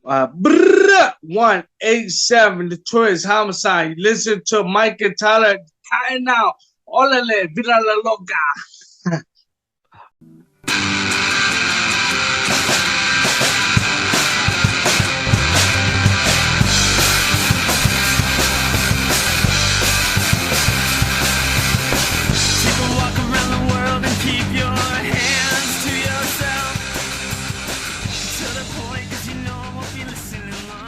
187 Detroit's homicide. You listen to Mike and Tyler. Cae now. Órale, vida la loca. People walk around the world and keep your hands to yourself. To the point, 'cause you know I won't be listening long.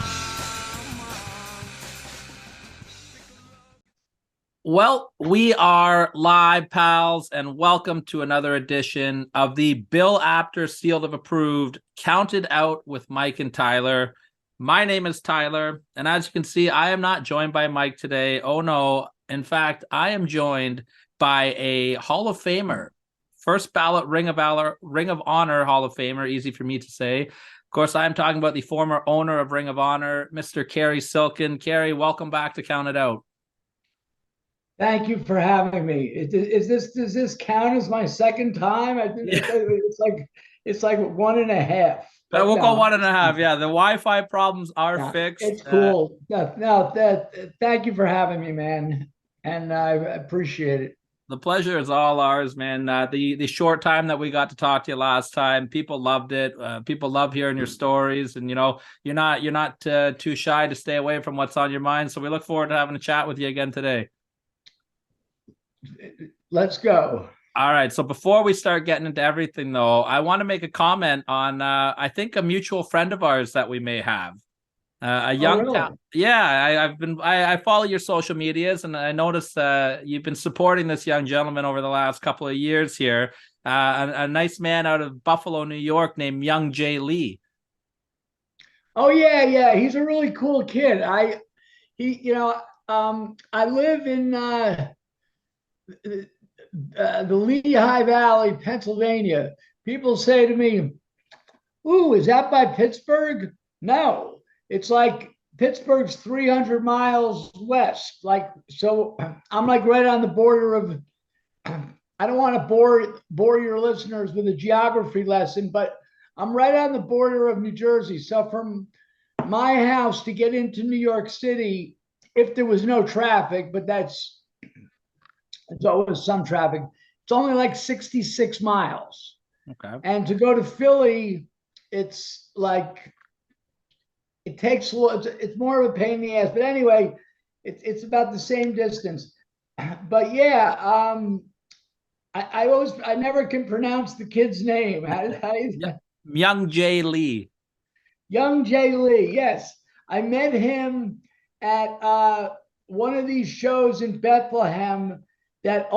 Well, we are live, pals, and welcome to another edition of the Bill Apter Sealed of Approved Counted Out with Mike and Tyler. My name is Tyler, and as you can see, I am not joined by Mike today. Oh no. In fact, I am joined by a Hall of Famer, first ballot Ring of Honor Hall of Famer, easy for me to say. Of course, I am talking about the former owner of Ring of Honor, Mr. Cary Silkin. Cary, welcome back to Count It Out. Thank you for having me. Does this count as my second time? It's like 1.5. We'll go 1.5. Yeah, the Wi-Fi problems are fixed. It's cool. Thank you for having me, man, and I appreciate it. The pleasure is all ours, man. The short time that we got to talk to you last time, people loved it. People love hearing your stories, and you know you're not too shy to stay away from what's on your mind. So we look forward to having a chat with you again today. Let's go. All right. So before we start getting into everything, though, I want to make a comment on I think a mutual friend of ours that we may have. A young, really? I follow your social medias, and I noticed you've been supporting this young gentleman over the last couple of years here. A nice man out of Buffalo, New York, named Young Jay Lee. Oh yeah, he's a really cool kid. I live in the Lehigh Valley, Pennsylvania. People say to me, "Ooh, is that by Pittsburgh?" No, it's like Pittsburgh's 300 miles west. So I'm like right on the border of. I don't want to bore your listeners with a geography lesson, but I'm right on the border of New Jersey. So from my house to get into New York City, if there was no traffic, but it's always some traffic, it's only like 66 miles. Okay. And to go to Philly, it's like it's more of a pain in the ass. But anyway, it's about the same distance. But yeah, I never can pronounce the kid's name. Young Jay Lee. Young Jay Lee. Yes, I met him at one of these shows in Bethlehem. That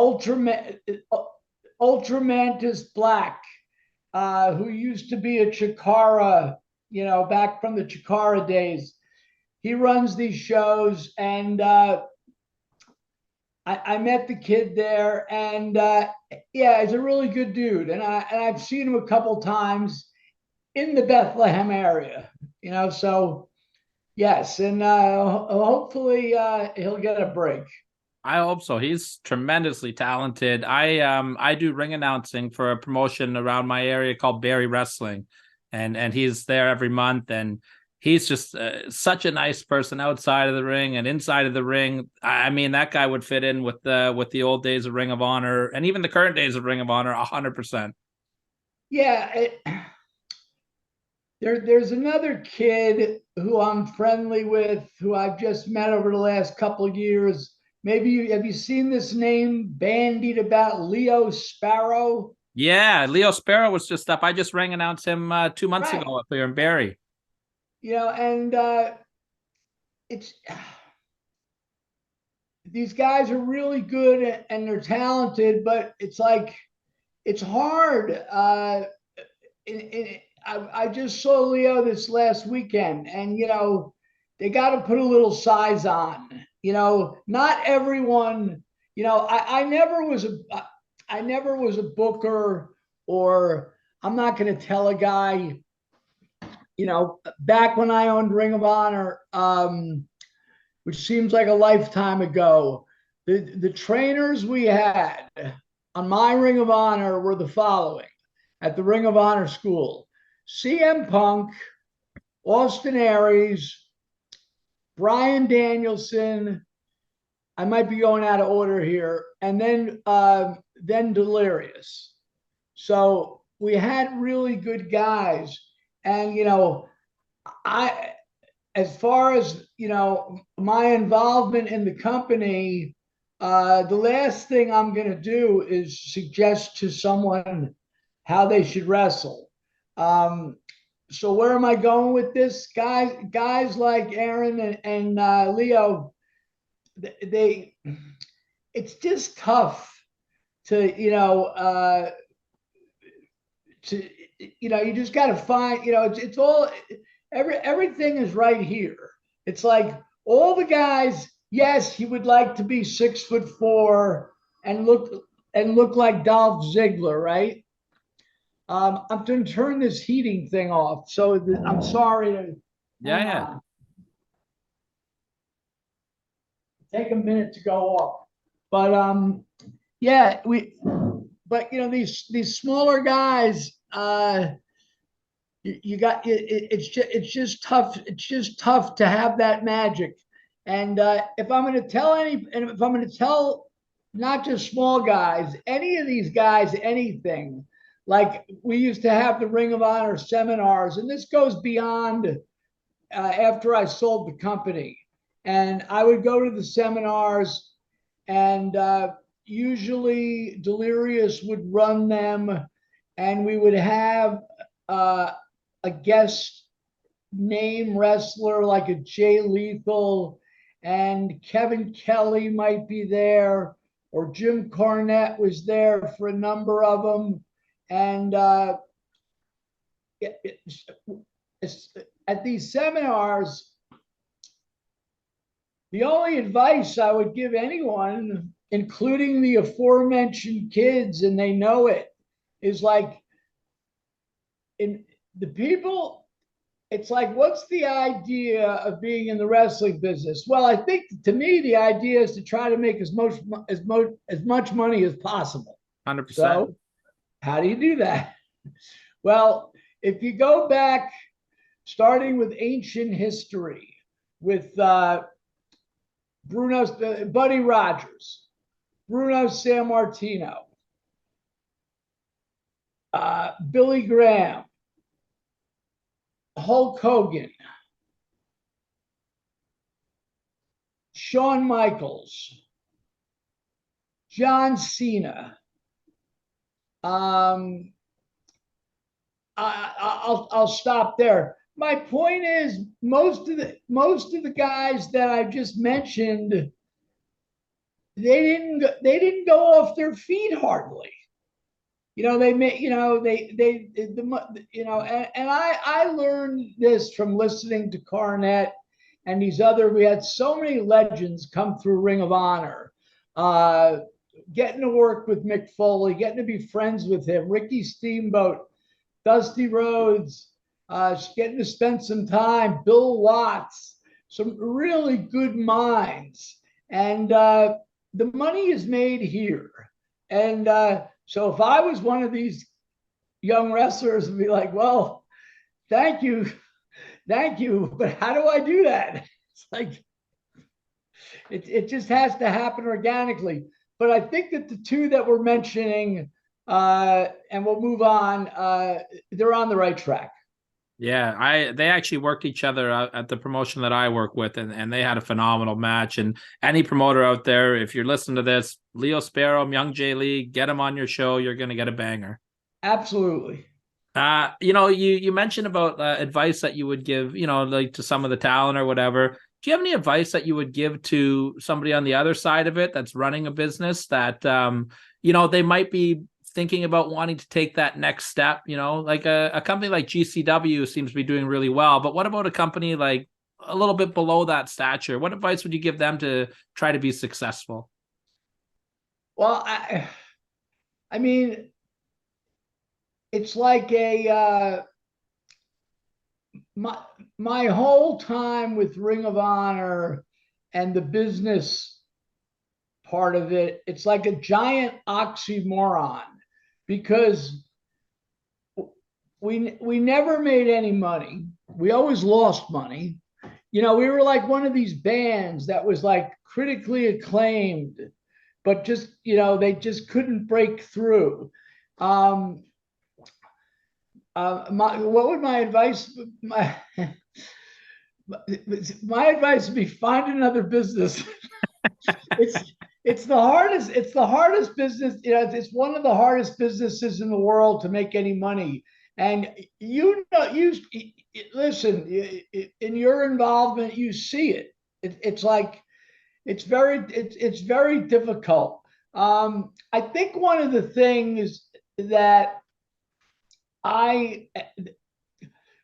Ultramantis Black, who used to be a Chikara, back from the Chikara days. He runs these shows, and I met the kid there, and yeah, he's a really good dude, and I've seen him a couple times in the Bethlehem area, so yes, and hopefully he'll get a break. I hope so. He's tremendously talented. I do ring announcing for a promotion around my area called Barry Wrestling, and he's there every month, and he's just such a nice person outside of the ring and inside of the ring. I mean, that guy would fit in with the old days of Ring of Honor and even the current days of Ring of Honor 100%. Yeah, there's another kid who I'm friendly with, who I've just met over the last couple of years. Maybe have you seen this name bandied about, Leo Sparrow? Yeah, Leo Sparrow was just up. I just ring announced him 2 months ago up here in Barry. And it's these guys are really good and they're talented, but it's like it's hard. I just saw Leo this last weekend, and they got to put a little size on. Not everyone. I never was a booker, or I'm not going to tell a guy. Back when I owned Ring of Honor, which seems like a lifetime ago, the trainers we had on my Ring of Honor were the following at the Ring of Honor school: CM Punk, Austin Aries, Brian Danielson. I might be going out of order here, and then Delirious. So we had really good guys, and I as far as my involvement in the company, the last thing I'm going to do is suggest to someone how they should wrestle. So where am I going with this? Guys like Aaron and Leo, they it's just tough to you just got to find it's all everything is right here. It's like all the guys. Yes, he would like to be 6'4" and look like Dolph Ziggler, right? I'm going to turn this heating thing off. So I'm sorry to Yeah. take a minute to go off. But yeah, but these smaller guys, you got it's just tough. It's just tough to have that magic. And if I'm going to tell not just small guys, any of these guys, anything, like we used to have the Ring of Honor seminars, and this goes beyond after I sold the company. And I would go to the seminars, and usually Delirious would run them, and we would have a guest name wrestler like a Jay Lethal, and Kevin Kelly might be there, or Jim Cornette was there for a number of them. And at these seminars, the only advice I would give anyone, including the aforementioned kids, and they know it, is like, in the people, it's like, what's the idea of being in the wrestling business? Well, I think to me, the idea is to try to make as much money as possible. 100%. So how do you do that? Well, if you go back, starting with ancient history, with Buddy Rogers, Bruno Sammartino, Billy Graham, Hulk Hogan, Shawn Michaels, John Cena. I'll stop there. My point is, most of the guys that I just mentioned, they didn't go off their feet hardly. They may, and I learned this from listening to Cornette and these other. We had so many legends come through Ring of Honor, getting to work with Mick Foley, getting to be friends with him, Ricky Steamboat, Dusty Rhodes, getting to spend some time, Bill Watts, some really good minds. And the money is made here. And so if I was one of these young wrestlers, I'd be like, well, thank you, but how do I do that? It's like, it just has to happen organically. But I think that the two that we're mentioning, and we'll move on, they're on the right track. Yeah, they actually worked each other at the promotion that I work with, and they had a phenomenal match. And any promoter out there, if you're listening to this, Leo Sparrow, Young Jay Lee, get him on your show. You're going to get a banger. Absolutely. You mentioned about advice that you would give, like to some of the talent or whatever. Do you have any advice that you would give to somebody on the other side of it that's running a business that, they might be thinking about wanting to take that next step? Like a company like GCW seems to be doing really well, but what about a company like a little bit below that stature? What advice would you give them to try to be successful? Well, I mean, it's like my whole time with Ring of Honor and the business part of it, it's like a giant oxymoron, because we never made any money. We always lost money. You know, we were like one of these bands that was like critically acclaimed, but just, you know, they just couldn't break through. Um, what would my advice? My advice would be find another business. it's it's the hardest. It's the hardest business. You know, it's one of the hardest businesses in the world to make any money. And you know, you listen in your involvement, you see it. It's like it's very difficult. I think one of the things that I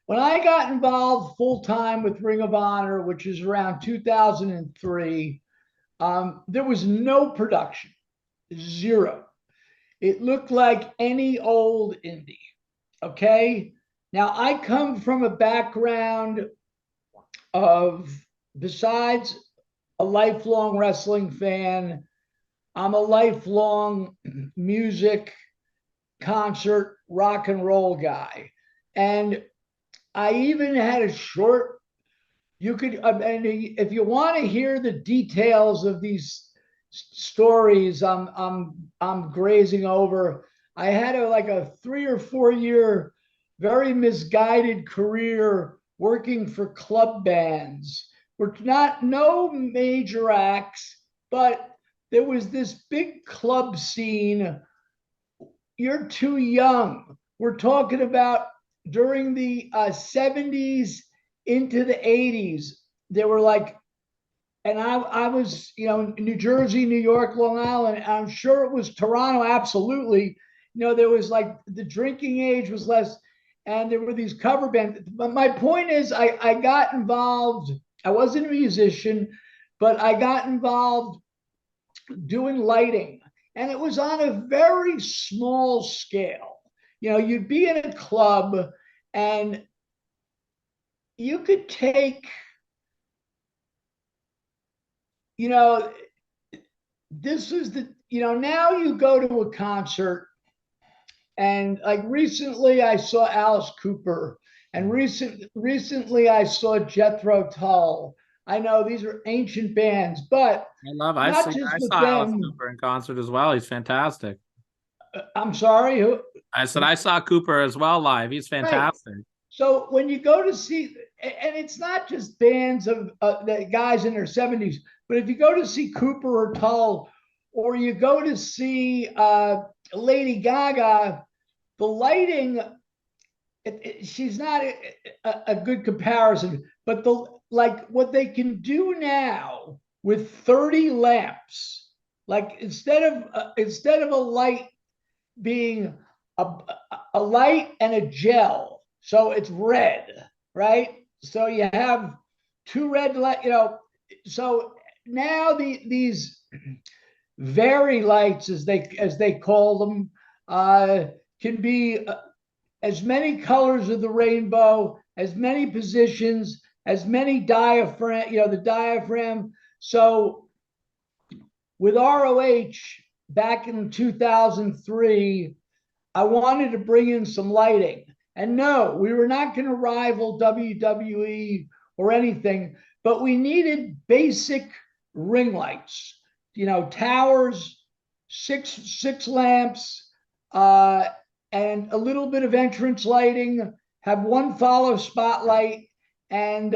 when I got involved full time with Ring of Honor, which is around 2003, there was no production, zero. It looked like any old indie. Okay. Now I come from a background of, besides a lifelong wrestling fan, I'm a lifelong music, concert, rock and roll guy. And I even had a short, you could, and if you want to hear the details of these stories, I'm grazing over. I had like a 3 or 4 year, very misguided career working for club bands. We're not no major acts, but there was this big club scene. You're too young. We're talking about during the 70s into the 80s. There were like, and I was, you know, New Jersey, New York, Long Island. I'm sure it was Toronto, absolutely. You know, there was like the drinking age was less, and there were these cover bands. But my point is, I got involved. I wasn't a musician, but I got involved doing lighting, and it was on a very small scale. You know, you'd be in a club and you could take, you know, this is the, you know, now you go to a concert, and like recently I saw Alice Cooper, and recently I saw Jethro Tull. I know these are ancient bands, but not just I with saw Alice them. Cooper in concert as well. He's fantastic. I'm sorry, who? I said I saw Cooper as well live. He's Right. fantastic. So when you go to see, and it's not just bands of the guys in their 70s, but if you go to see Cooper or Tull, or you go to see Lady Gaga, the lighting, she's not a good comparison, but the like what they can do now with 30 lamps, like instead of a light being a, a light and a gel, so it's red, right? So you have two red light, you know. So now these very lights, as they call them, can be as many colors of the rainbow, as many positions, as many diaphragm, you know, the diaphragm. So with ROH back in 2003, I wanted to bring in some lighting. And no, we were not going to rival WWE or anything, but we needed basic ring lights, you know, towers, six lamps, and a little bit of entrance lighting, have one follow spotlight. And,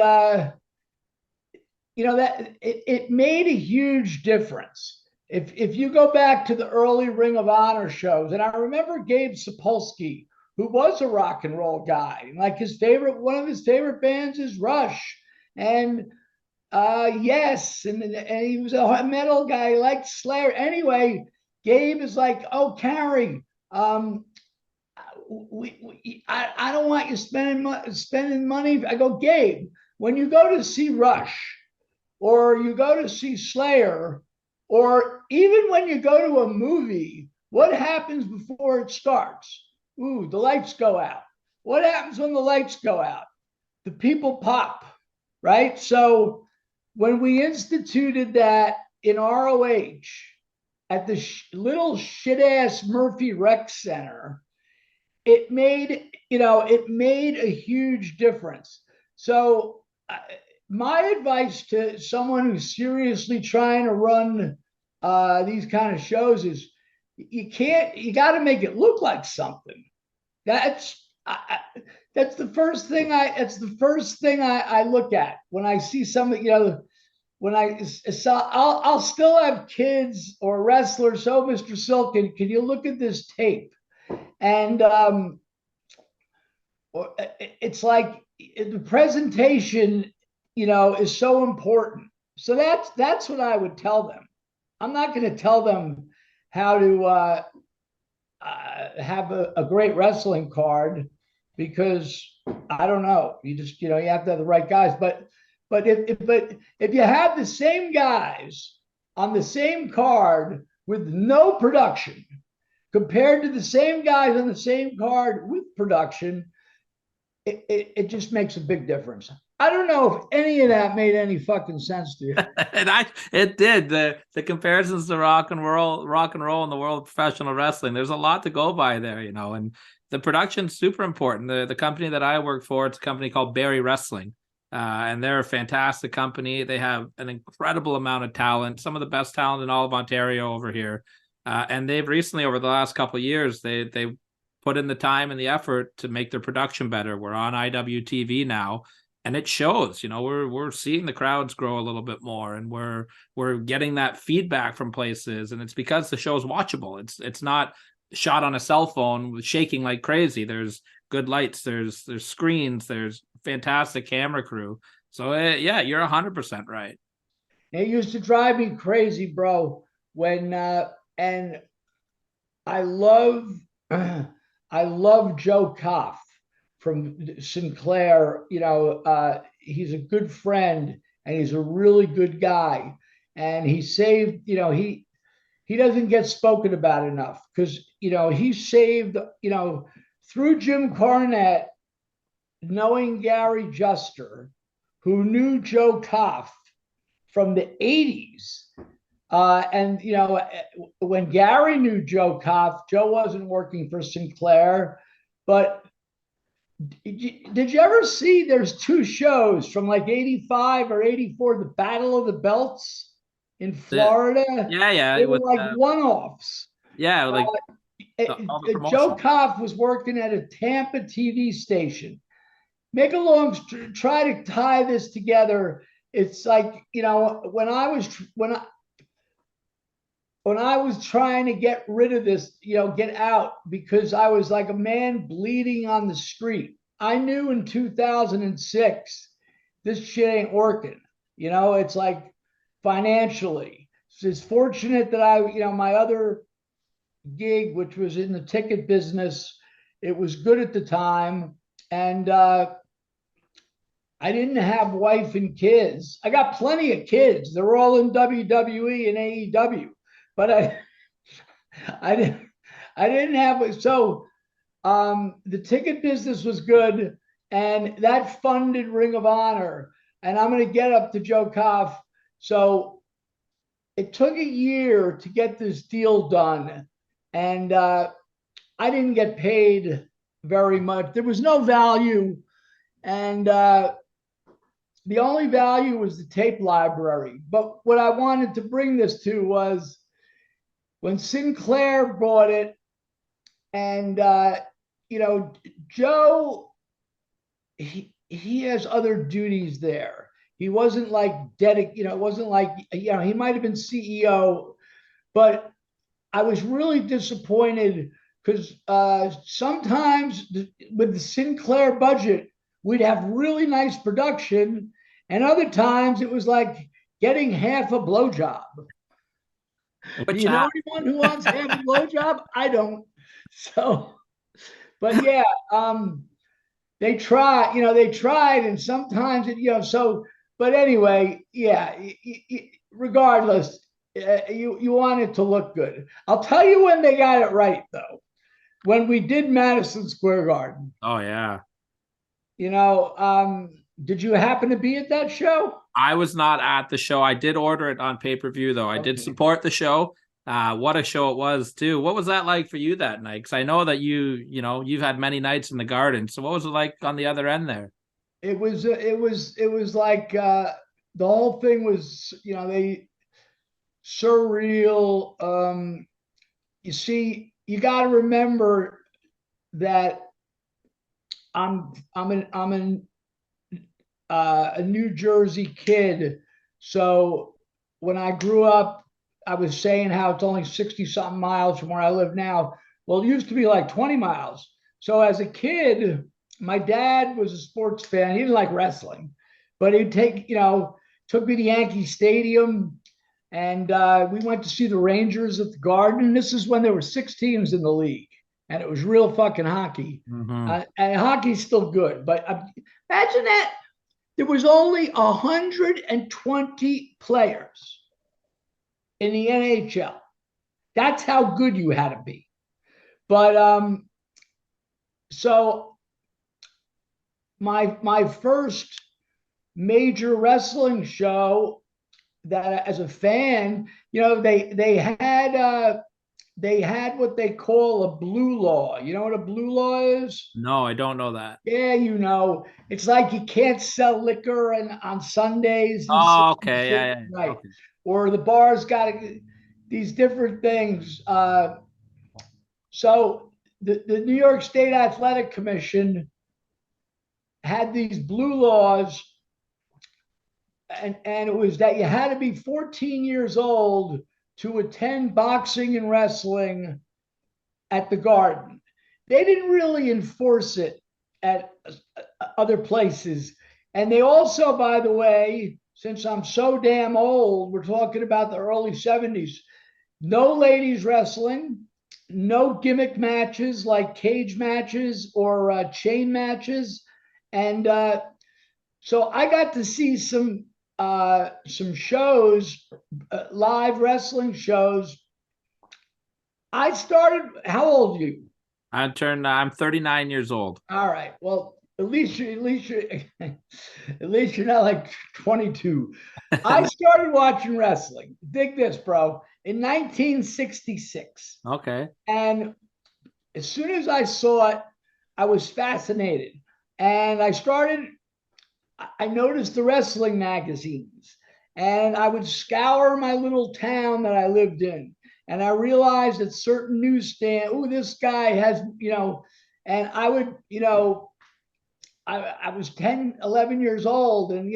you know, that it made a huge difference. If you go back to the early Ring of Honor shows, and I remember Gabe Sapolsky, who was a rock and roll guy, like one of his favorite bands is Rush, and yes, and he was a metal guy, he liked Slayer. Anyway, Gabe is like, oh, Cary, I don't want you spending money. I go, Gabe, when you go to see Rush, or you go to see Slayer, or even when you go to a movie, what happens before it starts? Ooh, the lights go out. What happens when the lights go out? The people pop, right? So when we instituted that in ROH at the little shit ass Murphy Rec Center, it made a huge difference. So my advice to someone who's seriously trying to run these kind of shows is you got to make it look like something. That's that's the first thing I look at when I see something, when I saw, I'll still have kids or wrestlers. So, Mr. Silkin, can you look at this tape? And it's like the presentation, is so important. So that's what I would tell them. I'm not going to tell them how to have a great wrestling card, because I don't know. You just, you have to have the right guys. But if you have the same guys on the same card with no production compared to the same guys on the same card with production, it just makes a big difference. I don't know if any of that made any fucking sense to you. It did. The comparisons to rock and roll in the world of professional wrestling. There's a lot to go by there, and the production's super important. The company that I work for, it's a company called Barry Wrestling. And they're a fantastic company. They have an incredible amount of talent, some of the best talent in all of Ontario over here. And they've recently, over the last couple of years, they put in the time and the effort to make their production better. We're on IWTV now, and it shows. We're seeing the crowds grow a little bit more, and we're getting that feedback from places, and it's because the show's watchable. It's not shot on a cell phone with shaking like crazy. There's good lights, there's screens, there's fantastic camera crew. So yeah, you're 100% right. It used to drive me crazy, bro, when and I love I love Joe Koff from Sinclair. He's a good friend and he's a really good guy, and he saved, he doesn't get spoken about enough, because he saved, through Jim Cornette, knowing Gary Juster, who knew Joe Koff from the 80s. And, when Gary knew Joe Koff, Joe wasn't working for Sinclair. But did you ever see, there's two shows from like 85 or 84, the Battle of the Belts in Florida? Yeah. They were like one-offs. Yeah, like Joe Koff was working at a Tampa TV station. Try to tie this together. It's like, when I was trying to get rid of this, get out, because I was like a man bleeding on the street. I knew in 2006, this shit ain't working. It's like financially. It's fortunate that my other gig, which was in the ticket business, it was good at the time. And I didn't have wife and kids. I got plenty of kids. They're all in WWE and AEW, but I didn't have. So the ticket business was good, and that funded Ring of Honor. And I'm going to get up to Joe Koff. So it took a year to get this deal done, and I didn't get paid very much. There was no value, and the only value was the tape library. But what I wanted to bring this to was when Sinclair bought it, and Joe, he has other duties there. He wasn't like dedicated, it wasn't like, he might have been CEO, but I was really disappointed, because sometimes with the Sinclair budget, we'd have really nice production, and other times it was like getting half a blowjob. Do you know anyone who wants half a blowjob? I don't. So, but yeah, they tried, and sometimes but anyway, yeah, regardless, you want it to look good. I'll tell you when they got it right, though. When we did Madison Square Garden. Oh, yeah. Did you happen to be at that show? I was not at the show. I did order it on pay-per-view, though. I did support the show. What a show it was, too. What was that like for you that night? Because I know that you've had many nights in the Garden. So what was it like on the other end there? it was like the whole thing was, they surreal. You see, you got to remember that I'm a New Jersey kid. So when I grew up, I was saying how it's only 60 something miles from where I live now. Well, it used to be like 20 miles. So as a kid, my dad was a sports fan. He didn't like wrestling, but he'd took me to Yankee Stadium, and we went to see the Rangers at the Garden. This is when there were 6 teams in the league, and it was real fucking hockey. Mhm. And hockey's still good, but imagine that there was only 120 players in the NHL. That's how good you had to be. But so my first major wrestling show that as a fan, they had what they call a blue law. You know what a blue law is? No, I don't know that. Yeah, it's like you can't sell liquor on Sundays and Oh, and okay. shit, Yeah, yeah, yeah. right? Okay. Or the bar's got these different things. So the New York State Athletic Commission had these blue laws, and it was that you had to be 14 years old to attend boxing and wrestling at the Garden. They didn't really enforce it at other places. And they also, by the way, since I'm so damn old, we're talking about the early 70s, no ladies wrestling, no gimmick matches like cage matches or chain matches. And so I got to see some shows, live wrestling shows. I started. How old are you? I'm 39 years old. All right. Well, at least you're not like 22. I started watching wrestling. Dig this, bro. In 1966, Okay. and as soon as I saw it, I was fascinated, and I noticed the wrestling magazines, and I would scour my little town that I lived in. And I realized at certain newsstand, oh, this guy has, and I would, I was 10, 11 years old. And,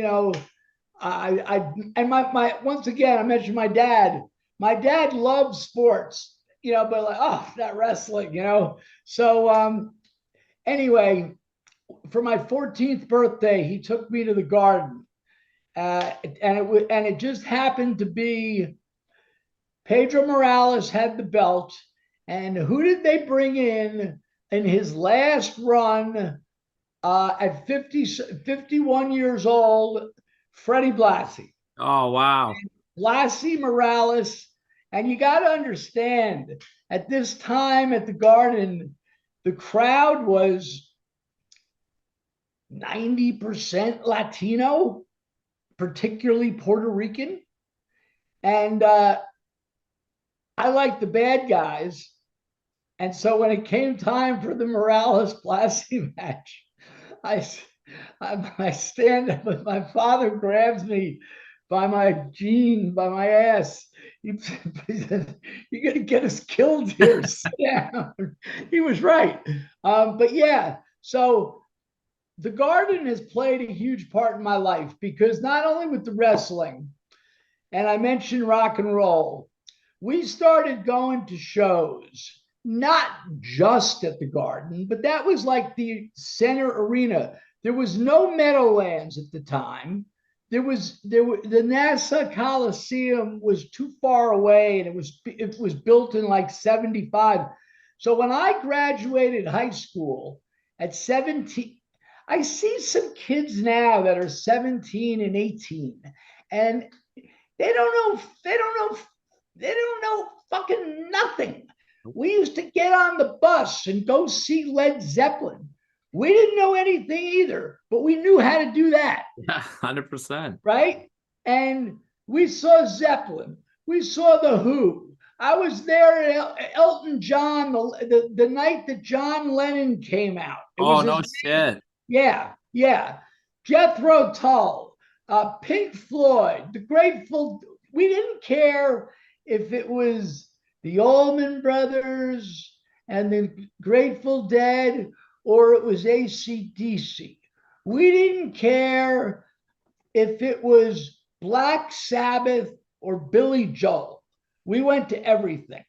and once again, I mentioned my dad. My dad loved sports, but like, oh, that wrestling, So, anyway, for my 14th birthday, he took me to the Garden, and it just happened to be Pedro Morales had the belt, and who did they bring in his last run at 51 years old? Freddie Blassie. Oh, wow. Blassie Morales, and you got to understand, at this time at the Garden, the crowd was 90% Latino, particularly Puerto Rican. And I like the bad guys. And so when it came time for the Morales Blassie match, I, I stand up and my father grabs me by my jean, by my ass. He said, "You're going to get us killed here. Sit down." He was right. But yeah, so the Garden has played a huge part in my life because not only with the wrestling, and I mentioned rock and roll, we started going to shows, not just at the Garden, but that was like the center arena. There was no Meadowlands at the time. The NASA Coliseum was too far away, and it was built in like 75. So when I graduated high school at 17, I see some kids now that are 17 and 18, and they don't know. They don't know fucking nothing. We used to get on the bus and go see Led Zeppelin. We didn't know anything either, but we knew how to do that. Yeah, 100%. Right? And we saw Zeppelin. We saw The Who. I was there at Elton John the night that John Lennon came out. It Oh, was no shit. yeah, yeah. Jethro Tull, Pink Floyd, the Grateful. We didn't care if it was the Allman Brothers and the Grateful Dead or it was AC/DC. We didn't care if it was Black Sabbath or Billy Joel. We went to everything.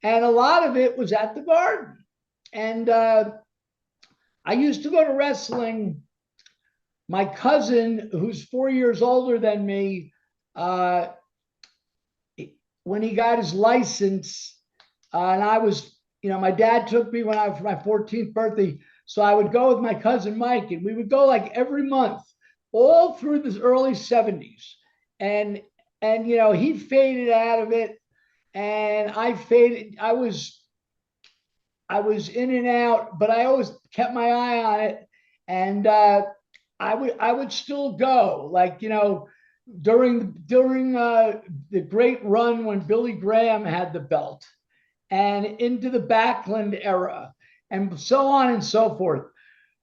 And a lot of it was at the Garden. And I used to go to wrestling. My cousin, who's 4 years older than me, when he got his license, and I was, my dad took me when I was for my 14th birthday. So I would go with my cousin Mike, and we would go like every month, all through the early 70s. And he faded out of it, and I faded. I was in and out, but I always kept my eye on it. And I would still go, like, during the great run when Billy Graham had the belt, and into the Backlund era, and so on and so forth.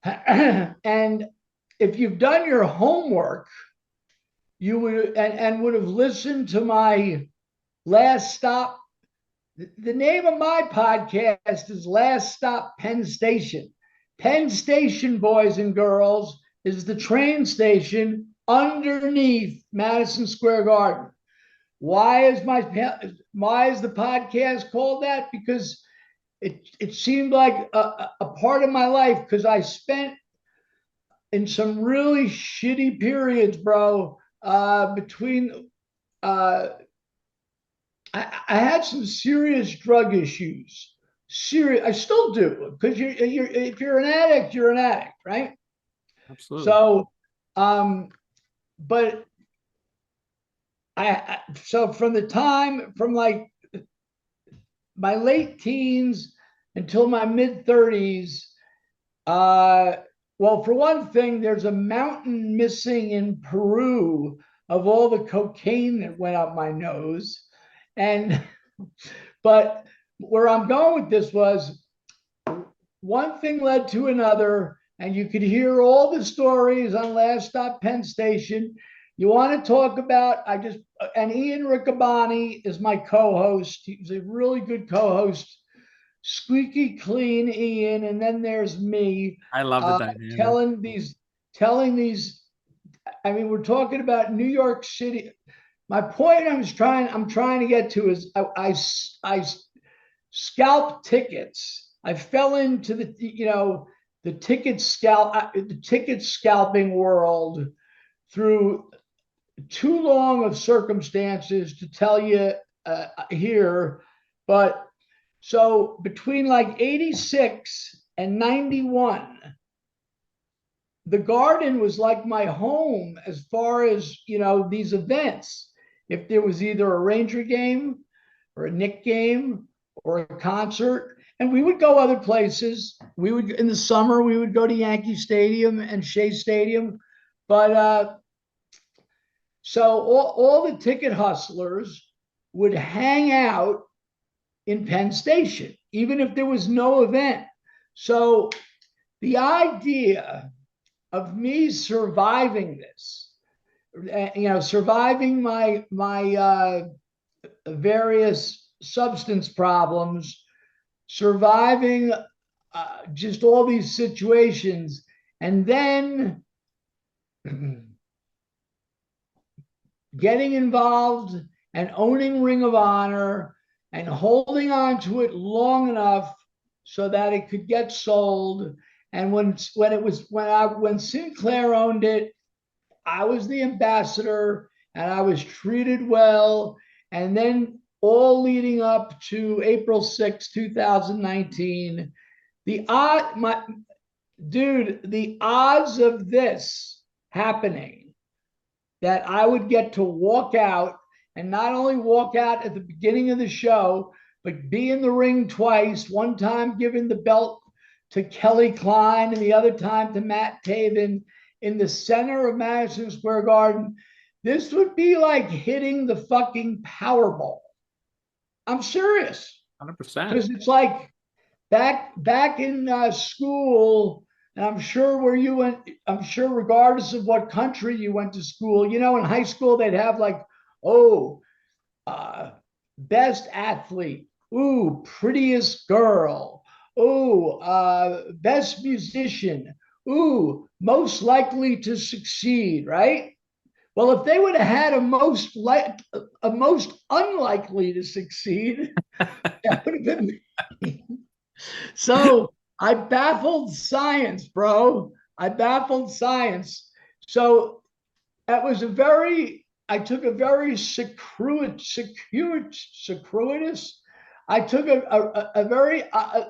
And if you've done your homework, you would and would have listened to my last stop. The name of my podcast is Last Stop Penn Station. Penn Station, boys and girls, is the train station underneath Madison Square Garden. Why is the podcast called that? Because it seemed like a part of my life, because I spent in some really shitty periods, bro, between I had some serious drug issues. I still do, because if you're an addict, you're an addict, right? Absolutely. So, but so from like my late teens until my mid 30s, well, for one thing, there's a mountain missing in Peru of all the cocaine that went up my nose. And but where I'm going with this was, one thing led to another, and you could hear all the stories on Last Stop Penn Station. You want to talk about, and Ian Riccaboni is my co-host. He's a really good co-host, squeaky clean Ian. And then there's me. I love the dynamic. telling these, I mean, we're talking about New York City. My point I'm trying to get to is I scalped tickets. I fell into the ticket scalping world through too long of circumstances to tell you here. But so between like 86 and 91, the Garden was like my home as far as, these events. If there was either a Ranger game or a Knick game or a concert, and we would go other places. In the summer, we would go to Yankee Stadium and Shea Stadium. But so all the ticket hustlers would hang out in Penn Station, even if there was no event. So the idea of me surviving this, surviving my various substance problems, surviving just all these situations, and then getting involved and owning Ring of Honor and holding on to it long enough so that it could get sold. And when Sinclair owned it, I was the ambassador and I was treated well. And then all leading up to April 6, 2019, the odds of this happening, that I would get to walk out, and not only walk out at the beginning of the show, but be in the ring twice, one time giving the belt to Kelly Klein and the other time to Matt Taven in the center of Madison Square Garden. This would be like hitting the fucking Powerball. I'm serious. 100%. Because it's like back in school, And I'm sure where you went, I'm sure regardless of what country you went to school, you know, in high school they'd have like, oh, uh, best athlete, ooh, prettiest girl, ooh, best musician, ooh, most likely to succeed, right? Well, if they would have had a most unlikely to succeed, that would have been me. So I baffled science, bro. I baffled science. So that was a very, I took a very circuitous, I took a very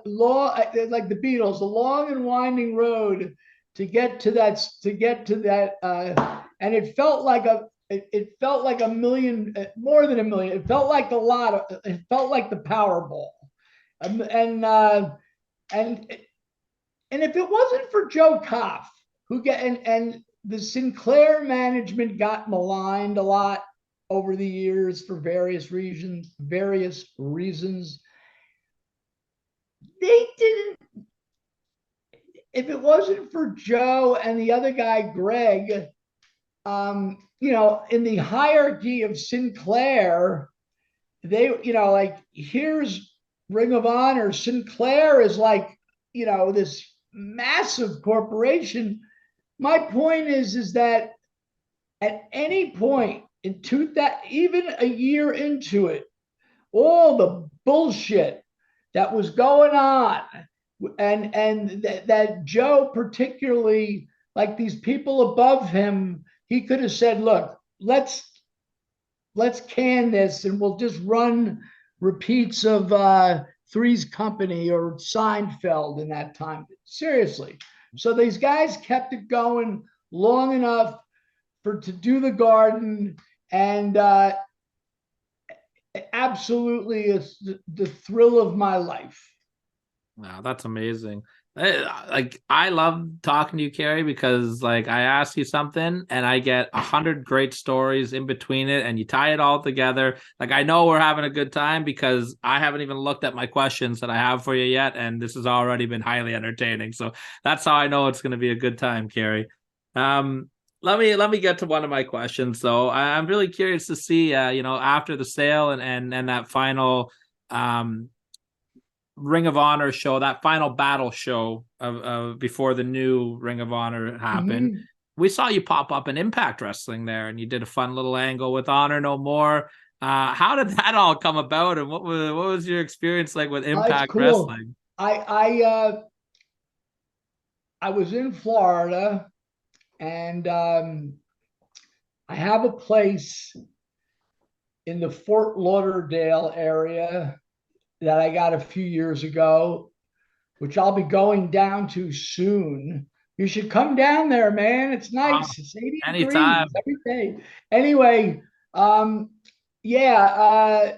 long, like the Beatles, a long and winding road to get to that, and it felt like it felt like a million, more than a million. It felt like a lot of, it felt like the Powerball, um, and uh, and and if it wasn't for Joe Koff, who get and the Sinclair management got maligned a lot over the years for various reasons. Various reasons, they didn't. If it wasn't for Joe and the other guy, Greg, you know, in the hierarchy of Sinclair, they, you know, like here's Ring of Honor. Sinclair is like, you know, this massive corporation. My point is that at any point into that, even a year into it, all the bullshit that was going on, and that Joe particularly, like these people above him, he could have said, "Look, let's can this, and we'll just run repeats of Three's Company or Seinfeld in that time." Seriously. So these guys kept it going long enough for to do the Garden, and absolutely is the thrill of my life. Wow, that's amazing. Like I love talking to you, Cary, because like I ask you something and I get 100 great stories in between it, and you tie it all together. Like I know we're having a good time because I haven't even looked at my questions that I have for you yet, and this has already been highly entertaining. So that's how I know it's going to be a good time, Cary. Let me get to one of my questions though. I'm really curious to see, you know, after the sale and that final Ring of Honor show, that final battle show of before the new Ring of Honor happened. Mhm. We saw you pop up in Impact Wrestling there, and you did a fun little angle with Honor No More. How did that all come about, and what was your experience like with It's Impact cool. Wrestling? I was in Florida, and I have a place in the Fort Lauderdale area that I got a few years ago, which I'll be going down to soon. You should come down there, man. It's Oh, nice. It's 80 degrees anytime. every day. Anyway, yeah,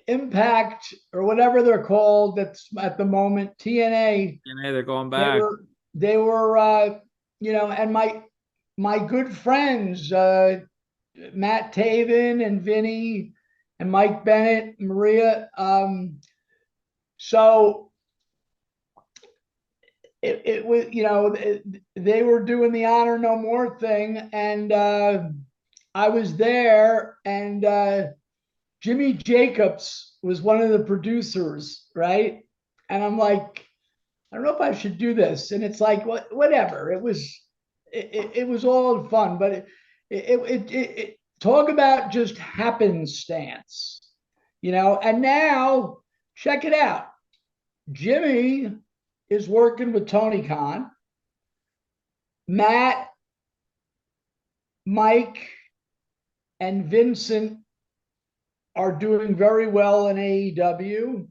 Impact or whatever they're called, that's at the moment, TNA, You know, they're going they back. were they were you know, and my good friends, Matt Taven and Vinny and Mike Bennett, Maria. So it was, you know, they were doing the Honor No More thing, and I was there, and Jimmy Jacobs was one of the producers, right? And I'm like, I don't know if I should do this, and it's like, whatever. It was all fun, but it talk about just happenstance, you know. And now check it out. Jimmy is working with Tony Khan. Matt, Mike, and Vincent are doing very well in AEW,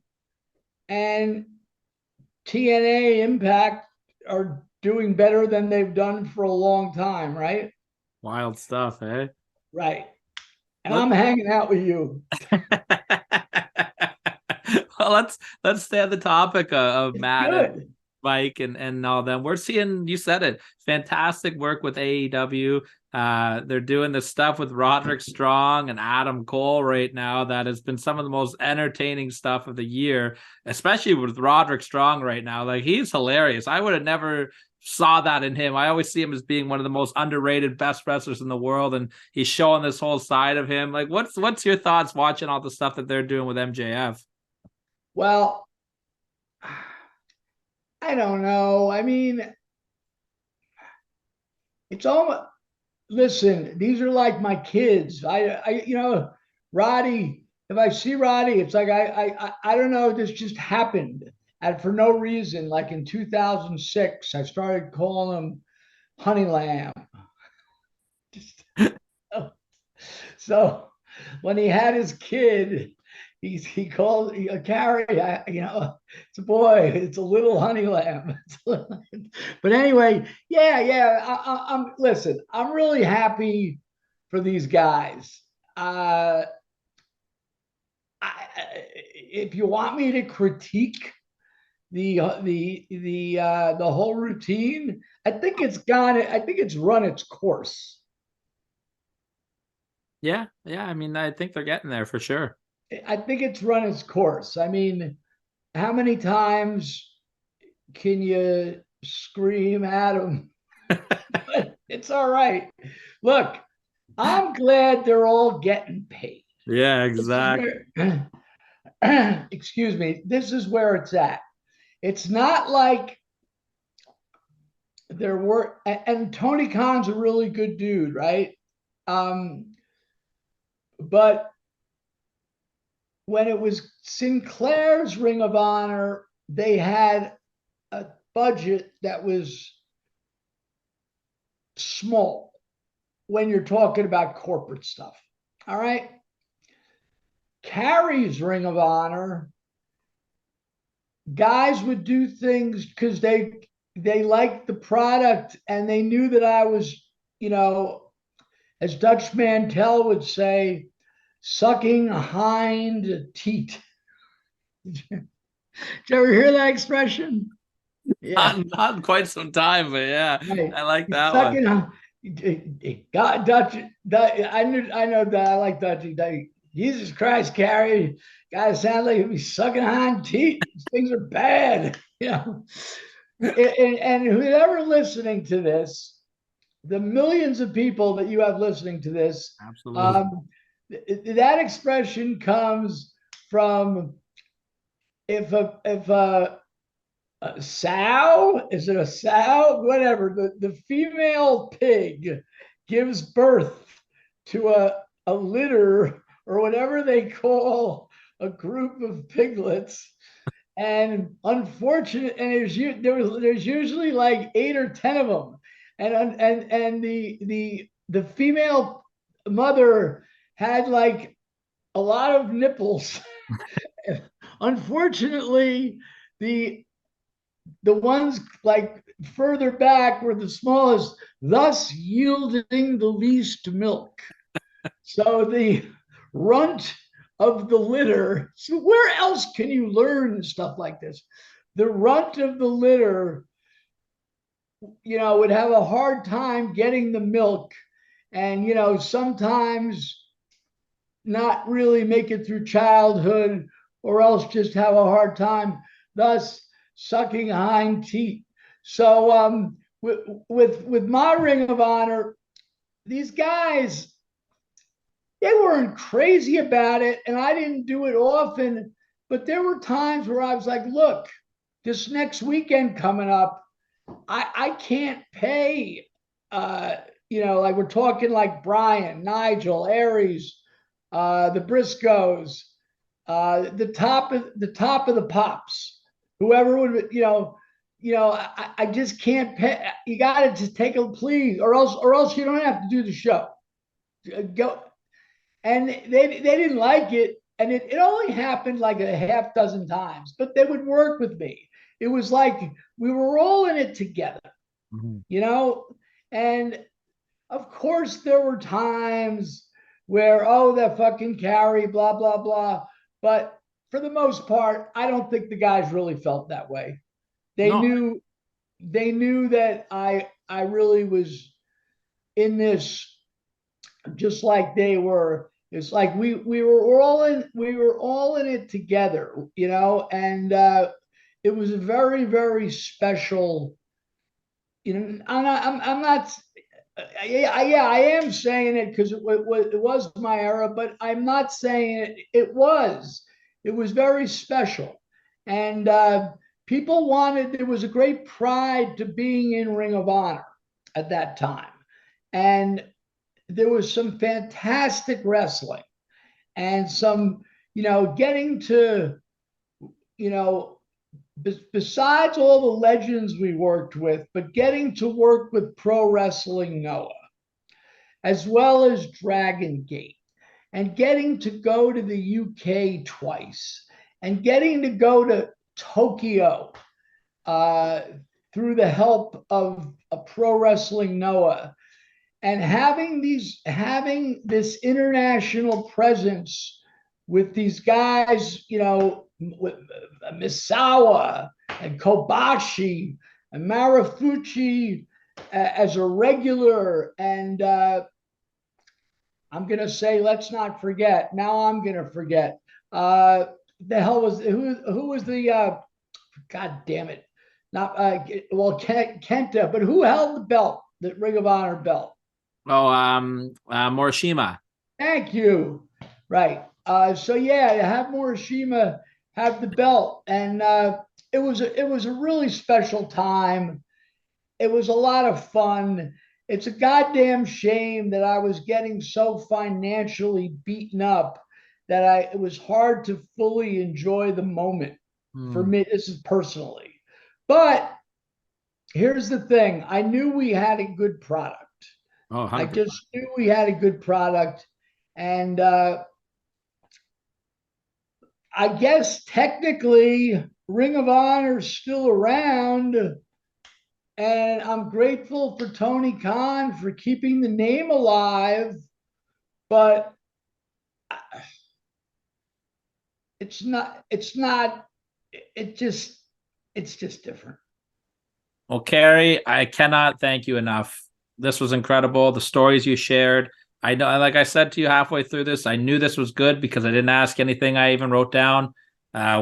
and TNA Impact are doing better than they've done for a long time, right? Wild stuff, eh? Right. And Let I'm hanging out with you. well, let's stay on the topic of It's Matt and good. Mike and all them. We're seeing, you said it, fantastic work with AEW. They're doing this stuff with Roderick Strong and Adam Cole right now that has been some of the most entertaining stuff of the year, especially with Roderick Strong right now. Like, he's hilarious. I would have never saw that in him. I always see him as being one of the most underrated best wrestlers in the world, and he's showing this whole side of him. Like, what's your thoughts watching all the stuff that they're doing with MJF? Well, I don't know. I mean, it's almost, listen, these are like my kids. Roddy, if I see Roddy, it's like I don't know, this just happened. And for no reason, like in 2006, I started calling him Honey Lamb. Just, so when he had his kid, he called Cary. It's a boy. It's a little honey lamb. But anyway, yeah. I'm listen. I'm really happy for these guys. If you want me to critique the whole routine, I think it's gone. I think it's run its course. Yeah. I mean, I think they're getting there for sure. I think it's run its course. I mean, how many times can you scream at them? But it's all right. Look, I'm glad they're all getting paid. Yeah, exactly. Excuse me. This is where it's at. It's not like there were, and Tony Khan's a really good dude, right? But when it was Sinclair's Ring of Honor, they had a budget that was small when you're talking about corporate stuff. All right. Cary's Ring of Honor, guys would do things because they liked the product and they knew that I was, as Dutch Mantel would say, sucking hind teat. Did you ever hear that expression? Yeah. Not in quite some time, but yeah, right. I like that sucking one. God, Dutch, I know that I like Dutch. Jesus Christ, Cary, guys sound like he'd be sucking hind teat. These things are bad, and whoever listening to this, the millions of people that you have listening to this, absolutely, that expression comes from if a sow, is it a sow? Whatever, the female pig gives birth to a litter or whatever they call a group of piglets. And unfortunately, and there's usually like 8 or 10 of them. And the female mother had like a lot of nipples. Unfortunately, the ones like further back were the smallest, thus yielding the least milk. So the runt of the litter, so where else can you learn stuff like this? The runt of the litter, would have a hard time getting the milk, and sometimes not really make it through childhood, or else just have a hard time, thus sucking hind teat. So with my Ring of Honor, these guys, they weren't crazy about it, and I didn't do it often, but there were times where I was like, look, this next weekend coming up, I can't pay, like we're talking like Brian, Nigel, Aries, the Briscoes, the top of the pops, whoever would, I just can't pay. You got to just take a please, or else you don't have to do the show. Go. And they didn't like it, and it only happened like a half dozen times, but they would work with me. It was like we were all in it together, and of course there were times where, oh, that fucking Cary, blah, blah, blah. But for the most part, I don't think the guys really felt that way. They knew that I really was in this just like they were. It's like we were all in it together, and it was a very, very special. I'm not. Yeah, I am saying it because it was my era, but I'm not saying it. It was very special, and people wanted. There was a great pride to being in Ring of Honor at that time, and there was some fantastic wrestling and some, getting to, you know, besides all the legends we worked with, but getting to work with Pro Wrestling Noah, as well as Dragon Gate, and getting to go to the UK twice, and getting to go to Tokyo uh, through the help of a Pro Wrestling Noah, and having this international presence with these guys, with Misawa and Kobashi and Marufuchi as a regular, and I'm gonna say, let's not forget. Now I'm gonna forget. The hell was who was the God damn it? Not well, Kenta, but who held the belt, the Ring of Honor belt? Oh, Morishima. Thank you. Right. So yeah, to have Morishima have the belt, and it was a really special time. It was a lot of fun. It's a goddamn shame that I was getting so financially beaten up that it was hard to fully enjoy the moment for me. This is personally, but here's the thing: I knew we had a good product. Oh, I 100%. just knew we had a good product. And I guess technically Ring of Honor is still around. And I'm grateful for Tony Khan for keeping the name alive. But it's not, it's just different. Well, Cary, I cannot thank you enough. This was incredible. The stories you shared. I know, like I said to you halfway through this, I knew this was good because I didn't ask anything I even wrote down.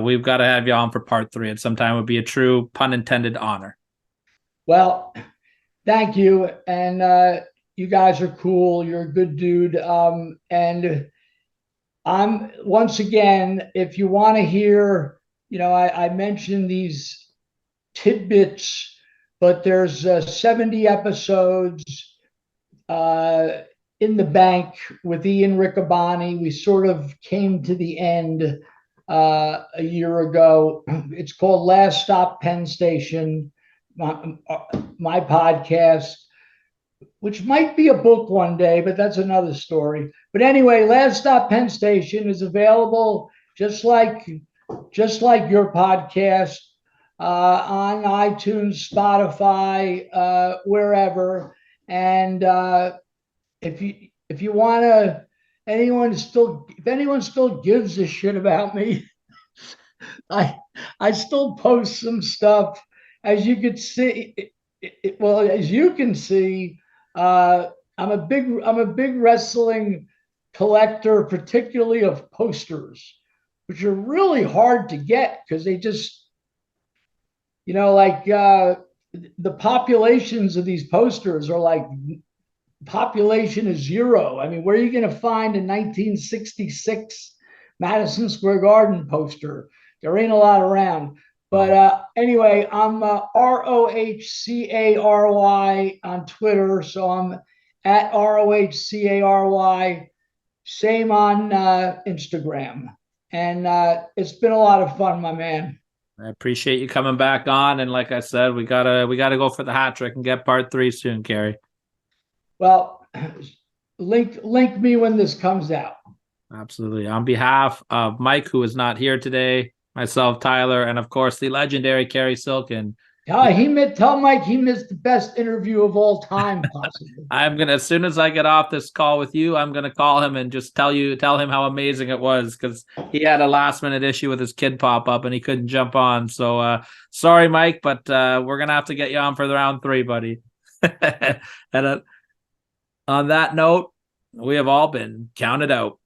We've got to have you on for part 3 at some time. It would be a true pun intended honor. Well, thank you. And you guys are cool. You're a good dude. And I'm once again, if you want to hear, I mentioned these tidbits, but there's 70 episodes in the bank with Ian Riccaboni. We sort of came to the end a year ago. It's called Last Stop Penn Station, my podcast, which might be a book one day, but that's another story. But anyway, Last Stop Penn Station is available just like your podcast on iTunes, Spotify, wherever. And if you want to, if anyone still gives a shit about me, I still post some stuff. As you could see, as you can see, I'm a big wrestling collector, particularly of posters, which are really hard to get because they just, like the populations of these posters are like population is 0. I mean, where are you going to find a 1966 Madison Square Garden poster? There ain't a lot around. But anyway, I'm ROHCARY on Twitter. So I'm at ROHCARY. Same on Instagram. And it's been a lot of fun, my man. I appreciate you coming back on. And like I said, we gotta go for the hat trick and get part 3 soon, Cary. Well, link me when this comes out. Absolutely. On behalf of Mike, who is not here today, myself, Tyler, and of course the legendary Cary Silkin. Tell Mike he missed the best interview of all time, possibly. I'm gonna, as soon as I get off this call with you, I'm gonna call him and just tell him how amazing it was, because he had a last minute issue with his kid pop up and he couldn't jump on. So sorry, Mike, but we're gonna have to get you on for the round 3, buddy. And On that note, we have all been counted out.